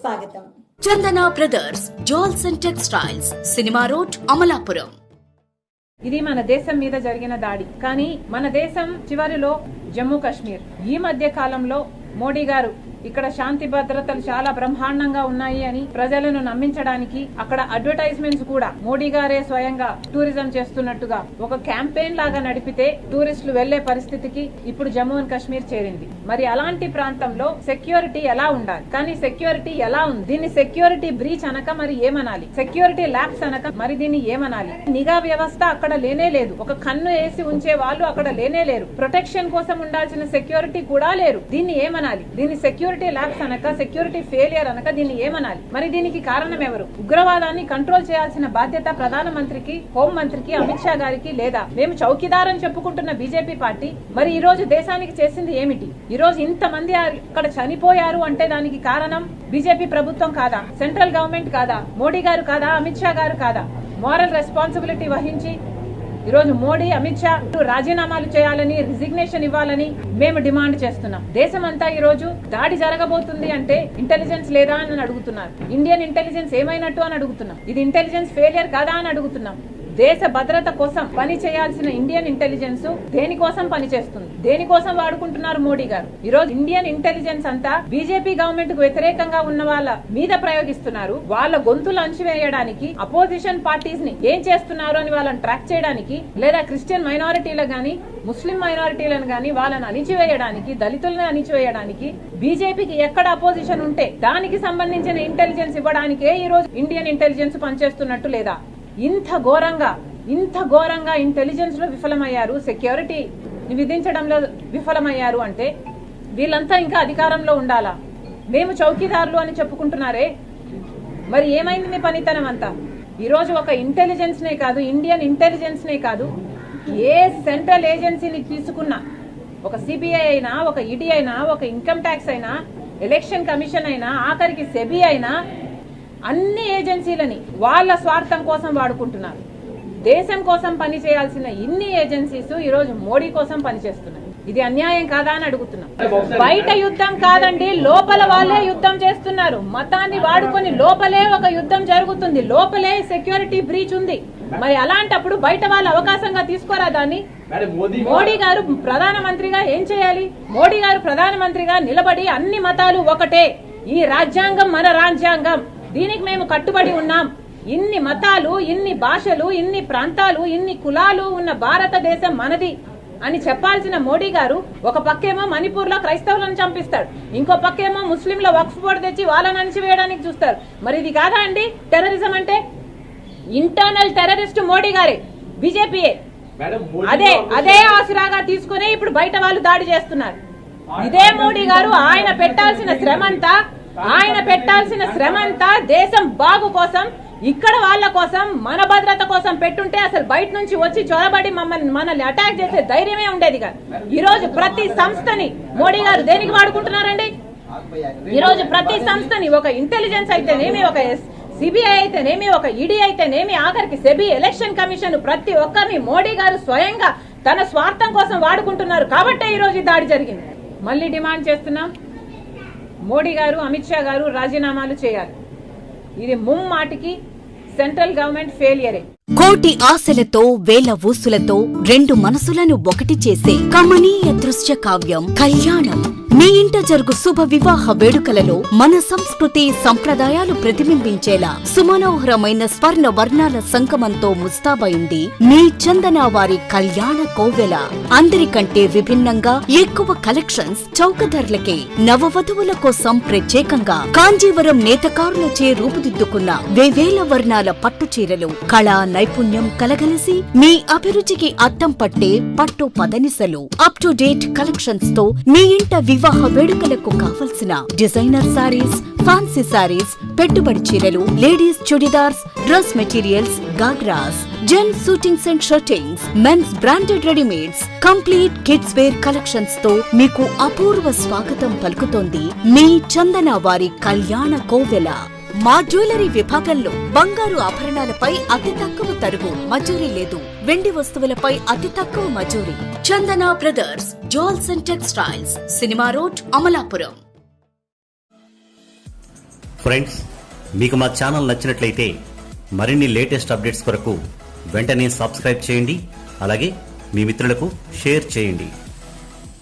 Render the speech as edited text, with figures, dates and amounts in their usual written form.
స్వాగతం. Chandana brothers jewels and textiles, cinema road, Amalapuram. ఇది మన దేశం మీద జరిగిన దాడి. కానీ మన దేశం చివరిలో జమ్మూ కాశ్మీర్. ఈ మధ్య కాలంలో మోడీ గారు ఇక్కడ శాంతి భద్రతలు చాలా బ్రహ్మాండంగా ఉన్నాయి అని ప్రజలను నమ్మించడానికి అక్కడ అడ్వర్టైజ్మెంట్స్ కూడా మోడీ గారే స్వయంగా టూరిజం చేస్తున్నట్టుగా ఒక క్యాంపెయిన్ లాగా నడిపితే టూరిస్టులు వెళ్లే పరిస్థితికి ఇప్పుడు జమ్మూ అండ్ కాశ్మీర్ చేరింది. మరి అలాంటి ప్రాంతంలో సెక్యూరిటీ ఎలా ఉండాలి? కానీ సెక్యూరిటీ ఎలా ఉంది? దీన్ని సెక్యూరిటీ బ్రీచ్ అనక మరి ఏమనాలి? సెక్యూరిటీ ల్యాబ్స్ అనక మరి దీన్ని ఏమనాలి? నిఘా వ్యవస్థ అక్కడ లేనే లేదు. ఒక కన్ను వేసి ఉంచే వాళ్ళు అక్కడ లేనే లేరు. ప్రొటెక్షన్ కోసం ఉండాల్సిన సెక్యూరిటీ కూడా లేరు. దీన్ని ఏమనాలి? దీన్ని సెక్యూరిటీ ల్యాబ్స్ అనక, సెక్యూరిటీ ఫెయిలియర్ అనక దీన్ని ఏమనాలి? మరి దీనికి కారణం ఎవరు? ఉగ్రవాదాన్ని కంట్రోల్ చేయాల్సిన బాధ్యత ప్రధానమంత్రికి, హోంమంత్రికి, అమిత్ షా గారికి లేదా? మేము చౌకీదార్ అని చెప్పుకుంటున్న బీజేపీ పార్టీ మరి ఈ రోజు దేశానికి చేసింది ఏమిటి? ఈ రోజు ఇంతమంది అక్కడ చనిపోయారు అంటే దానికి కారణం బీజేపీ ప్రభుత్వం కాదా? సెంట్రల్ గవర్నమెంట్ కాదా? మోడీ గారు కాదా? అమిత్ షా గారు కాదా? మోరల్ రెస్పాన్సిబిలిటీ వహించి ఈరోజు మోడీ, అమిత్ షా రాజీనామాలు చేయాలని, రిజిగ్నేషన్ ఇవ్వాలని మేము డిమాండ్ చేస్తున్నాం. దేశమంతా ఈ రోజు దాడి జరగబోతుంది అంటే ఇంటెలిజెన్స్ లేదా అని అడుగుతున్నారు. ఇండియన్ ఇంటెలిజెన్స్ ఏమైనట్టు అని అడుగుతున్నాం. ఇది ఇంటెలిజెన్స్ ఫెయిలియర్ కాదా అని అడుగుతున్నాం. దేశ భద్రత కోసం పని చేయాల్సిన ఇండియన్ ఇంటెలిజెన్స్ దేనికోసం పనిచేస్తుంది? దేనికోసం వాడుకుంటున్నారు మోడీ గారు? ఈ రోజు ఇండియన్ ఇంటెలిజెన్స్ అంతా బీజేపీ గవర్నమెంట్ కు వ్యతిరేకంగా ఉన్న వాళ్ళ మీద ప్రయోగిస్తున్నారు. వాళ్ళ గొంతులు అణచివేయడానికి, అపోజిషన్ పార్టీస్ ని ఏం చేస్తున్నారు అని వాళ్ళని ట్రాక్ చేయడానికి, లేదా క్రిస్టియన్ మైనారిటీలకు గాని, ముస్లిం మైనారిటీలను గాని వాళ్ళని అణిచివేయడానికి, దళితులను అణిచివేయడానికి బీజేపీకి ఎక్కడ అపోజిషన్ ఉంటే దానికి సంబంధించిన ఇంటెలిజెన్స్ ఇవ్వడానికే ఈ రోజు ఇండియన్ ఇంటెలిజెన్స్ పనిచేస్తున్నట్టు లేదా? ఇంత ఘోరంగా ఇంటెలిజెన్స్ లో విఫలమయ్యారు, సెక్యూరిటీ విధించడంలో విఫలమయ్యారు అంటే వీళ్ళంతా ఇంకా అధికారంలో ఉండాలా? మేము చౌకీదారులు అని చెప్పుకుంటున్నారే, మరి ఏమైంది మీ పనితనం అంతా? ఈ రోజు ఒక ఇంటెలిజెన్స్ నే కాదు, ఇండియన్ ఇంటెలిజెన్స్ నే కాదు, ఏ సెంట్రల్ ఏజెన్సీని తీసుకున్నా, ఒక సిబిఐ అయినా, ఒక ఈడీ అయినా, ఒక ఇన్కమ్ ట్యాక్స్ అయినా, ఎలక్షన్ కమిషన్ అయినా, ఆఖరికి సెబీ అయినా, అన్ని ఏజెన్సీలని వాళ్ళ స్వార్థం కోసం వాడుకుంటున్నారు. దేశం కోసం పని చేయాల్సిన ఇన్ని ఏజెన్సీస్ ఈ రోజు మోడీ కోసం పనిచేస్తున్నాయి. ఇది అన్యాయం కాదా అని అడుగుతున్నాం. బయట యుద్ధం కాదండి, లోపల వాళ్ళే యుద్ధం చేస్తున్నారు. మతాన్ని వాడుకొని లోపలే ఒక యుద్ధం జరుగుతుంది, లోపలే సెక్యూరిటీ బ్రీచ్ ఉంది. మరి అలాంటప్పుడు బయట వాళ్ళు అవకాశంగా తీసుకోరా దాన్ని? మోడీ గారు ప్రధానమంత్రిగా ఏం చేయాలి? మోడీ గారు ప్రధానమంత్రిగా నిలబడి అన్ని మతాలు ఒకటే, ఈ రాజ్యాంగం మన రాజ్యాంగం, దీనికి మేము కట్టుబడి ఉన్నాం, ఇన్ని మతాలు, ఇన్ని భాషలు, ఇన్ని ప్రాంతాలు, ఇన్ని కులాలు ఉన్న భారతదేశం మనది అని చెప్పాల్సిన మోడీ గారు ఒక పక్కేమో మణిపూర్ లో క్రైస్తవులను చంపిస్తాడు, ఇంకో పక్కేమో ముస్లింల వక్ఫ్ బోర్డు తెచ్చి వాళ్ళని అణిచివేయడానికి చూస్తారు. మరి ఇది కాదా అండి టెర్రరిజం అంటే? ఇంటర్నల్ టెర్రరిస్ట్ మోడీ గారే, బీజేపీయే. అదే ఆసరాగా తీసుకునే ఇప్పుడు బయట వాళ్ళు దాడి చేస్తున్నారు. ఇదే మోడీ గారు ఆయన పెట్టాల్సిన శ్రమంతా దేశం బాగు కోసం, ఇక్కడ వాళ్ళ కోసం, మన భద్రత కోసం పెట్టుంటే అసలు బయట నుంచి వచ్చి చొరబడి మనల్ని అటాక్ చేసే ధైర్యమే ఉండేది కాదు. ఈ రోజు ప్రతి సంస్థని మోడీ గారు దేనికి వాడుకుంటున్నారండి? ఈ రోజు ప్రతి సంస్థని, ఒక ఇంటెలిజెన్స్ అయితేనేమి, ఒక సిబిఐ అయితేనేమి, ఒక ఈడీ అయితేనేమి, ఆఖరికి సెబీ, ఎలక్షన్ కమిషన్, ప్రతి ఒక్కరిని మోడీ గారు స్వయంగా తన స్వార్థం కోసం వాడుకుంటున్నారు. కాబట్టే ఈ రోజు దాడి జరిగింది. మళ్ళీ డిమాండ్ చేస్తున్నాం, మోడీ గారు, అమిత్ షా గారు రాజీనామాలు చేయాలి. ఇది ముమ్మాటికి సెంట్రల్ గవర్నమెంట్ ఫెయిలియరే. కోటి ఆశలతో, వేల ఊసులతో రెండు మనసులను ఒకటి చేసే కమనీయ దృశ్య కావ్యం కళ్యాణం. మీ ఇంట జరుగు శుభ వివాహ వేడుకలలో మన సంస్కృతి సంప్రదాయాలు ప్రతిబింబించేలా సుమనోహరమైన స్వర్ణ వర్ణాల సంగమంతో ముస్తాబైంది మీ చందన వారి కళ్యాణ కోవెల. అందరికంటే విభిన్నంగా ఎక్కువ కలెక్షన్స్ చౌక ధరలకే నవవధువుల కోసం ప్రత్యేకంగా కాంజీవరం నేతకారులచే రూపుదిద్దుకున్న వేవేల వర్ణాల పట్టు చీరలు, కళా నైపుణ్యం కలగలిసి మీ అభిరుచికి అద్దం పట్టే పట్టు పదనిసలు, అప్ టు డేట్ కలెక్షన్స్ తో మీ ఇంట వివాహ వేడుకలకు కావలసిన డిజైనర్ సారీస్, ఫ్యాన్సీ సారీస్, పెట్టుబడి చీరలు, ladies churidars, dress materials, ghagras, gents suitings and shirtings, men's branded readymades, complete kids wear collections తో మీకు అపూర్వ స్వాగతం పలుకుతోంది మీ చందన వారి కళ్యాణ కోవెల. మా జ్యువెలరీ విభాగంలో బంగారు ఆభరణాలపై అతి తక్కువ తరుగు, మజూరీ లేదు. వెండి వస్తువులపై అతి తక్కువ మజూరీ. Chandana brothers jewels and textiles, cinema road, Amalapuram. Friends, మీకు మా ఛానల్ నచ్చినట్లయితే మరిన్ని లేటెస్ట్ అప్డేట్స్ కొరకు వెంటనే సబ్స్క్రైబ్ చేయండి. అలాగే మీ మిత్రులకు షేర్ చేయండి.